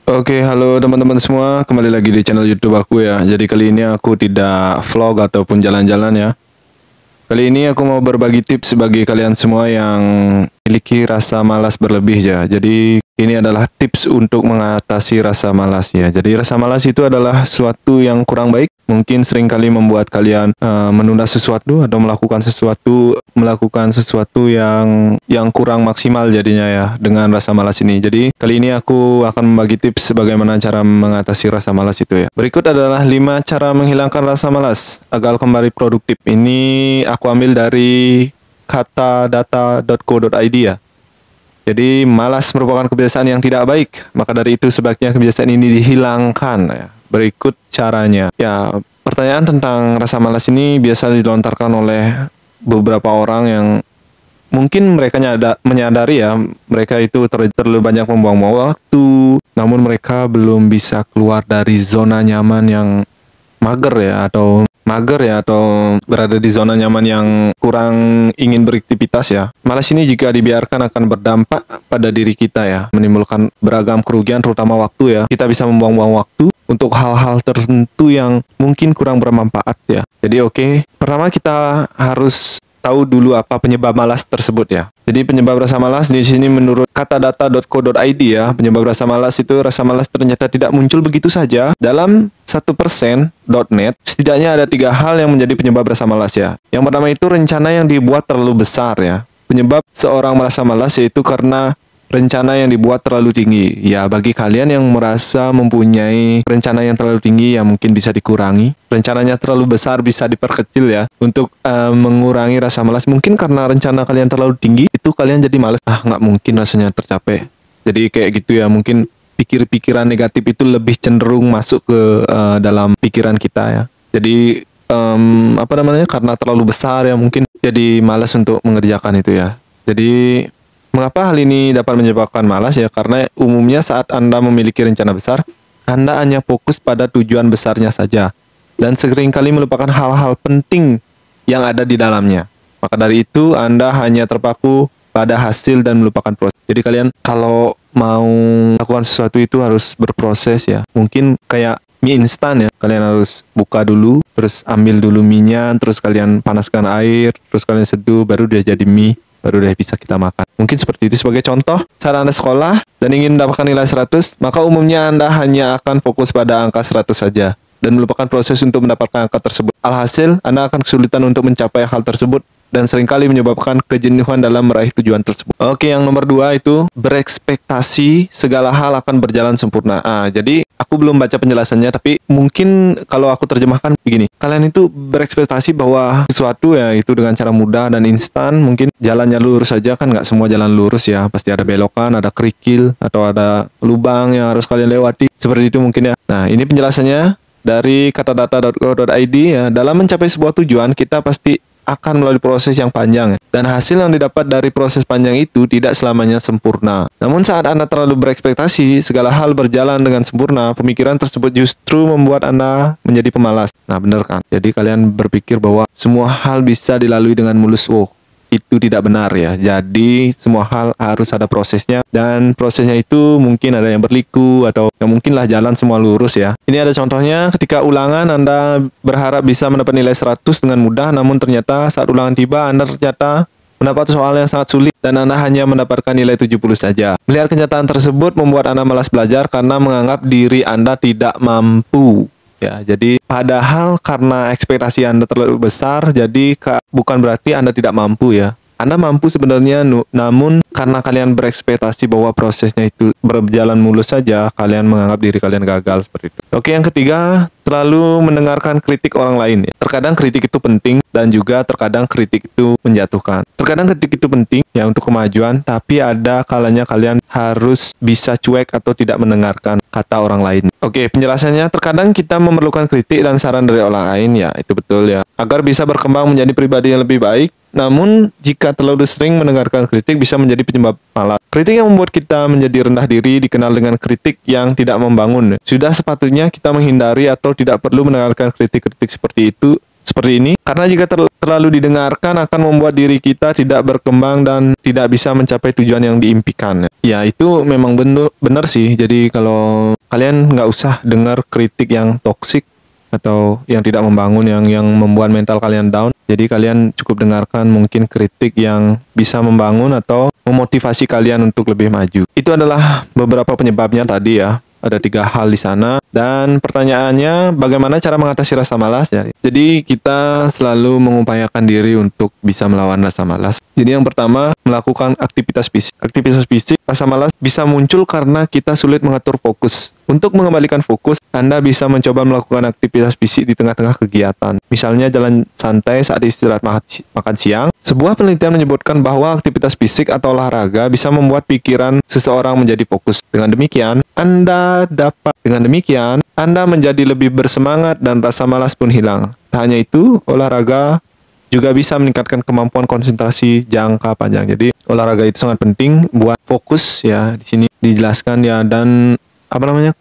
Oke, halo teman-teman semua, kembali lagi di channel YouTube aku ya. Jadi kali ini aku tidak vlog ataupun jalan-jalan ya. Kali ini aku mau berbagi tips bagi kalian semua yang memiliki rasa malas berlebih ya. Jadi ini adalah tips untuk mengatasi rasa malas ya. Jadi rasa malas itu adalah suatu yang kurang baik. Mungkin seringkali membuat kalian menunda sesuatu atau melakukan sesuatu yang kurang maksimal jadinya ya dengan rasa malas ini. Jadi kali ini aku akan membagi tips bagaimana cara mengatasi rasa malas itu ya. Berikut adalah 5 cara menghilangkan rasa malas agar kembali produktif. Ini aku ambil dari katadata.co.id ya. Jadi malas merupakan kebiasaan yang tidak baik, maka dari itu sebaiknya kebiasaan ini dihilangkan ya. Berikut caranya. Ya, pertanyaan tentang rasa malas ini biasa dilontarkan oleh beberapa orang yang mungkin mereka menyadari ya, mereka itu terlalu banyak membuang-buang waktu, namun mereka belum bisa keluar dari zona nyaman yang mager ya atau berada di zona nyaman yang kurang ingin beraktivitas ya. Malas ini jika dibiarkan akan berdampak pada diri kita ya, menimbulkan beragam kerugian terutama waktu ya. Kita bisa membuang-buang waktu untuk hal-hal tertentu yang mungkin kurang bermanfaat ya. Jadi pertama kita harus tahu dulu apa penyebab malas tersebut ya. Jadi penyebab rasa malas di sini menurut katadata.co.id ya, penyebab rasa malas itu rasa malas ternyata tidak muncul begitu saja. Dalam 1%.net, setidaknya ada 3 hal yang menjadi penyebab rasa malas ya. Yang pertama itu rencana yang dibuat terlalu besar ya. Penyebab seorang merasa malas yaitu karena rencana yang dibuat terlalu tinggi. Ya, bagi kalian yang merasa mempunyai rencana yang terlalu tinggi ya mungkin bisa dikurangi. Rencananya terlalu besar bisa diperkecil ya untuk mengurangi rasa malas. Mungkin karena rencana kalian terlalu tinggi itu kalian jadi malas. Nggak mungkin rasanya tercapai. Jadi kayak gitu ya, mungkin pikiran negatif itu lebih cenderung masuk ke dalam pikiran kita ya. Jadi karena terlalu besar ya mungkin jadi malas untuk mengerjakan itu ya. Jadi mengapa hal ini dapat menyebabkan malas ya? Karena umumnya saat Anda memiliki rencana besar, Anda hanya fokus pada tujuan besarnya saja dan seringkali melupakan hal-hal penting yang ada di dalamnya. Maka dari itu Anda hanya terpaku pada hasil dan melupakan proses. Jadi kalian kalau mau lakukan sesuatu itu harus berproses ya. Mungkin kayak mie instan ya. Kalian harus buka dulu, terus ambil dulu mie-nya, terus kalian panaskan air, terus kalian seduh, baru dia jadi mie. Baru deh bisa kita makan. Mungkin seperti itu sebagai contoh. Saat Anda sekolah dan ingin mendapatkan nilai 100, maka umumnya Anda hanya akan fokus pada angka 100 saja dan melupakan proses untuk mendapatkan angka tersebut. Alhasil, Anda akan kesulitan untuk mencapai hal tersebut dan seringkali menyebabkan kejenuhan dalam meraih tujuan tersebut. Oke, yang nomor 2 itu berekspektasi segala hal akan berjalan sempurna. Jadi aku belum baca penjelasannya, tapi mungkin kalau aku terjemahkan begini. Kalian itu berekspektasi bahwa sesuatu ya itu dengan cara mudah dan instan, mungkin jalannya lurus saja, kan nggak semua jalan lurus ya. Pasti ada belokan, ada kerikil, atau ada lubang yang harus kalian lewati. Seperti itu mungkin ya. Nah, ini penjelasannya dari katadata.co.id ya. Dalam mencapai sebuah tujuan, kita pasti akan melalui proses yang panjang dan hasil yang didapat dari proses panjang itu tidak selamanya sempurna. Namun saat Anda terlalu berekspektasi segala hal berjalan dengan sempurna, pemikiran tersebut justru membuat Anda menjadi pemalas. Nah, benar kan? Jadi kalian berpikir bahwa semua hal bisa dilalui dengan mulus. Itu tidak benar ya. Jadi semua hal harus ada prosesnya dan prosesnya itu mungkin ada yang berliku atau yang mungkinlah jalan semua lurus ya. Ini ada contohnya ketika ulangan Anda berharap bisa mendapat nilai 100 dengan mudah, namun ternyata saat ulangan tiba Anda ternyata mendapat soal yang sangat sulit dan Anda hanya mendapatkan nilai 70 saja. Melihat kenyataan tersebut membuat Anda malas belajar karena menganggap diri Anda tidak mampu. Ya, jadi padahal karena ekspektasi Anda terlalu besar, jadi bukan berarti Anda tidak mampu ya. Anda mampu sebenarnya, namun karena kalian berekspektasi bahwa prosesnya itu berjalan mulus saja, kalian menganggap diri kalian gagal seperti itu. Oke, yang ketiga, terlalu mendengarkan kritik orang lain ya. Terkadang kritik itu penting dan juga terkadang kritik itu menjatuhkan. Terkadang kritik itu penting ya untuk kemajuan, tapi ada kalanya kalian harus bisa cuek atau tidak mendengarkan kata orang lain. Oke, penjelasannya terkadang kita memerlukan kritik dan saran dari orang lain ya, itu betul ya, agar bisa berkembang menjadi pribadi yang lebih baik. Namun, jika terlalu sering mendengarkan kritik bisa menjadi penyebab malas. Kritik yang membuat kita menjadi rendah diri dikenal dengan kritik yang tidak membangun. Sudah sepatutnya kita menghindari atau tidak perlu mendengarkan kritik-kritik seperti itu seperti ini karena jika terlalu didengarkan akan membuat diri kita tidak berkembang dan tidak bisa mencapai tujuan yang diimpikan. Ya itu memang benar sih. Jadi kalau kalian nggak usah dengar kritik yang toksik atau yang tidak membangun, yang membuat mental kalian down. Jadi kalian cukup dengarkan mungkin kritik yang bisa membangun atau memotivasi kalian untuk lebih maju. Itu adalah beberapa penyebabnya tadi ya. Ada 3 hal di sana. Dan pertanyaannya, bagaimana cara mengatasi rasa malas? Ya. Jadi kita selalu mengupayakan diri untuk bisa melawan rasa malas. Jadi yang pertama, melakukan aktivitas fisik. Aktivitas fisik, rasa malas bisa muncul karena kita sulit mengatur fokus. Untuk mengembalikan fokus, Anda bisa mencoba melakukan aktivitas fisik di tengah-tengah kegiatan. Misalnya jalan santai saat istirahat makan siang. Sebuah penelitian menyebutkan bahwa aktivitas fisik atau olahraga bisa membuat pikiran seseorang menjadi fokus. Dengan demikian, Anda menjadi lebih bersemangat dan rasa malas pun hilang. Tak hanya itu, olahraga juga bisa meningkatkan kemampuan konsentrasi jangka panjang. Jadi, olahraga itu sangat penting buat fokus ya. Di sini dijelaskan ya, dan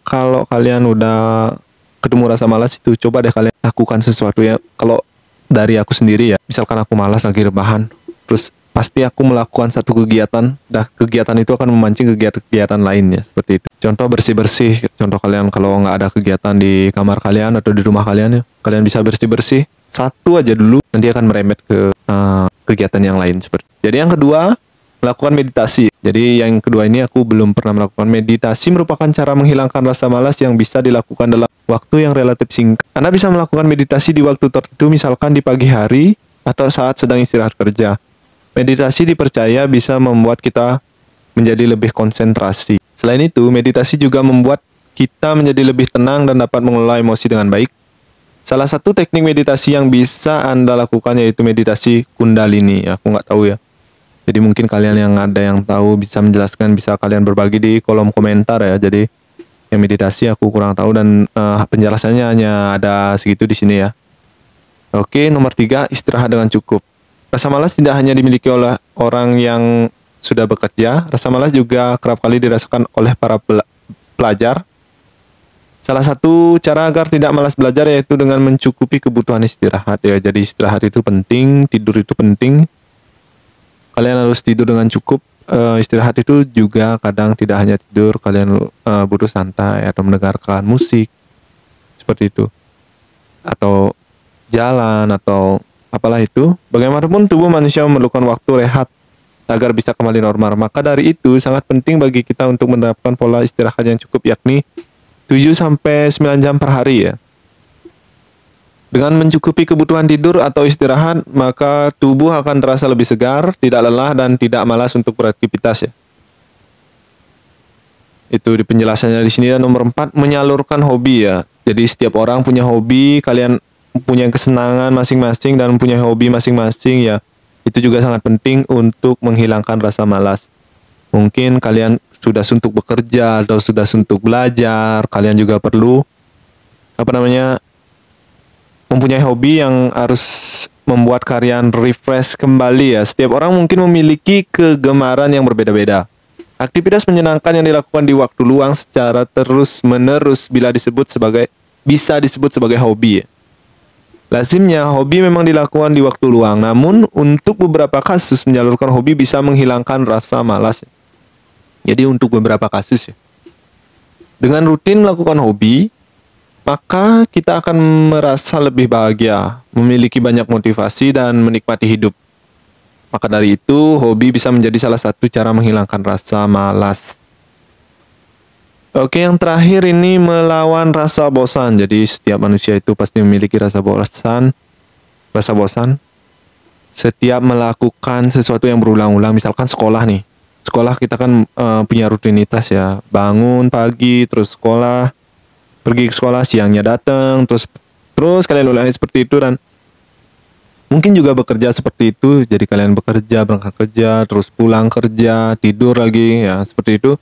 kalau kalian udah ketemu rasa malas itu, coba deh kalian lakukan sesuatu ya. Kalau dari aku sendiri ya, misalkan aku malas lagi rebahan, terus pasti aku melakukan satu kegiatan, dan kegiatan itu akan memancing kegiatan lainnya, seperti itu. Contoh bersih-bersih, contoh kalian kalau nggak ada kegiatan di kamar kalian atau di rumah kalian ya, kalian bisa bersih-bersih, satu aja dulu, nanti akan merembet ke kegiatan yang lain. Jadi yang kedua, melakukan meditasi. Jadi yang kedua ini aku belum pernah melakukan meditasi. Merupakan cara menghilangkan rasa malas yang bisa dilakukan dalam waktu yang relatif singkat. Anda bisa melakukan meditasi di waktu tertentu, misalkan di pagi hari atau saat sedang istirahat kerja. Meditasi dipercaya bisa membuat kita menjadi lebih konsentrasi. Selain itu, meditasi juga membuat kita menjadi lebih tenang dan dapat mengelola emosi dengan baik. Salah satu teknik meditasi yang bisa Anda lakukan yaitu meditasi Kundalini. Aku nggak tahu ya. Jadi mungkin kalian yang tahu bisa menjelaskan, bisa kalian berbagi di kolom komentar ya. Jadi yang meditasi aku kurang tahu dan penjelasannya hanya ada segitu di sini ya. Oke, nomor 3, istirahat dengan cukup. Rasa malas tidak hanya dimiliki oleh orang yang sudah bekerja, rasa malas juga kerap kali dirasakan oleh para pelajar. Salah satu cara agar tidak malas belajar yaitu dengan mencukupi kebutuhan istirahat ya. Jadi istirahat itu penting, tidur itu penting. Kalian harus tidur dengan cukup. Istirahat itu juga kadang tidak hanya tidur, kalian butuh santai atau mendengarkan musik seperti itu, atau jalan atau apalah itu. Bagaimanapun tubuh manusia memerlukan waktu rehat agar bisa kembali normal. Maka dari itu sangat penting bagi kita untuk menerapkan pola istirahat yang cukup, yakni 7-9 jam per hari ya. Dengan mencukupi kebutuhan tidur atau istirahat, maka tubuh akan terasa lebih segar, tidak lelah, dan tidak malas untuk beraktivitas ya. Itu di penjelasannya di sini. Dan nomor 4, menyalurkan hobi ya. Jadi setiap orang punya hobi, kalian punya kesenangan masing-masing dan punya hobi masing-masing ya. Itu juga sangat penting untuk menghilangkan rasa malas. Mungkin kalian sudah suntuk bekerja atau sudah suntuk belajar, kalian juga perlu mempunyai hobi yang harus membuat kalian refresh kembali ya. Setiap orang mungkin memiliki kegemaran yang berbeda-beda. Aktivitas menyenangkan yang dilakukan di waktu luang secara terus-menerus bisa disebut sebagai hobi ya. Lazimnya hobi memang dilakukan di waktu luang, namun untuk beberapa kasus menyalurkan hobi bisa menghilangkan rasa malas ya. Jadi untuk beberapa kasus ya, dengan rutin melakukan hobi, maka kita akan merasa lebih bahagia, memiliki banyak motivasi, dan menikmati hidup. Maka dari itu, hobi bisa menjadi salah satu cara menghilangkan rasa malas. Oke, yang terakhir ini melawan rasa bosan. Jadi setiap manusia itu pasti memiliki rasa bosan. Setiap melakukan sesuatu yang berulang-ulang, misalkan sekolah nih. Sekolah kita kan punya rutinitas ya, bangun pagi, terus sekolah, pergi ke sekolah, siangnya datang, terus kalian ulangi seperti itu. Dan mungkin juga bekerja seperti itu. Jadi kalian bekerja, berangkat kerja, terus pulang kerja, tidur lagi ya, seperti itu.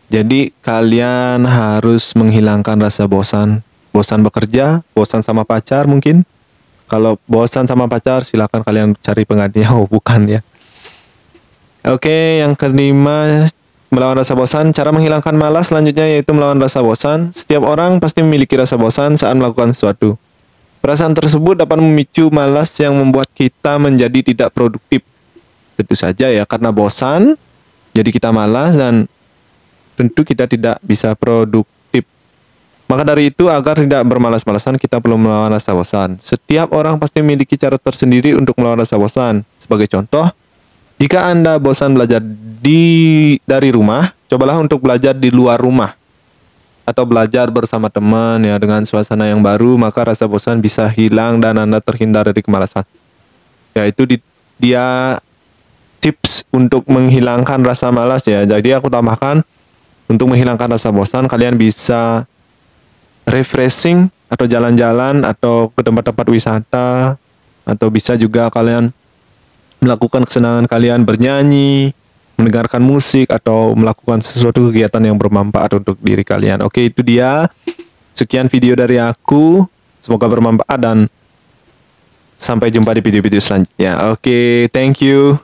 Jadi kalian harus menghilangkan rasa bosan. Bosan bekerja, bosan sama pacar mungkin. Kalau bosan sama pacar, silakan kalian cari penggantinya. Oh bukan ya. Oke, yang kelima, melawan rasa bosan. Cara menghilangkan malas selanjutnya yaitu melawan rasa bosan. Setiap orang pasti memiliki rasa bosan saat melakukan sesuatu. Perasaan tersebut dapat memicu malas yang membuat kita menjadi tidak produktif. Tentu saja ya, karena bosan, jadi kita malas dan tentu kita tidak bisa produktif. Maka dari itu, agar tidak bermalas-malasan, kita perlu melawan rasa bosan. Setiap orang pasti memiliki cara tersendiri untuk melawan rasa bosan. Sebagai contoh, jika Anda bosan belajar dari rumah, cobalah untuk belajar di luar rumah. Atau belajar bersama teman ya, dengan suasana yang baru, maka rasa bosan bisa hilang dan Anda terhindar dari kemalasan. Yaitu dia tips untuk menghilangkan rasa malas ya. Jadi aku tambahkan, untuk menghilangkan rasa bosan, kalian bisa refreshing atau jalan-jalan atau ke tempat-tempat wisata, atau bisa juga kalian melakukan kesenangan kalian, bernyanyi, mendengarkan musik, atau melakukan sesuatu kegiatan yang bermanfaat untuk diri kalian. Oke, itu dia. Sekian video dari aku. Semoga bermanfaat dan sampai jumpa di video-video selanjutnya. Oke, thank you.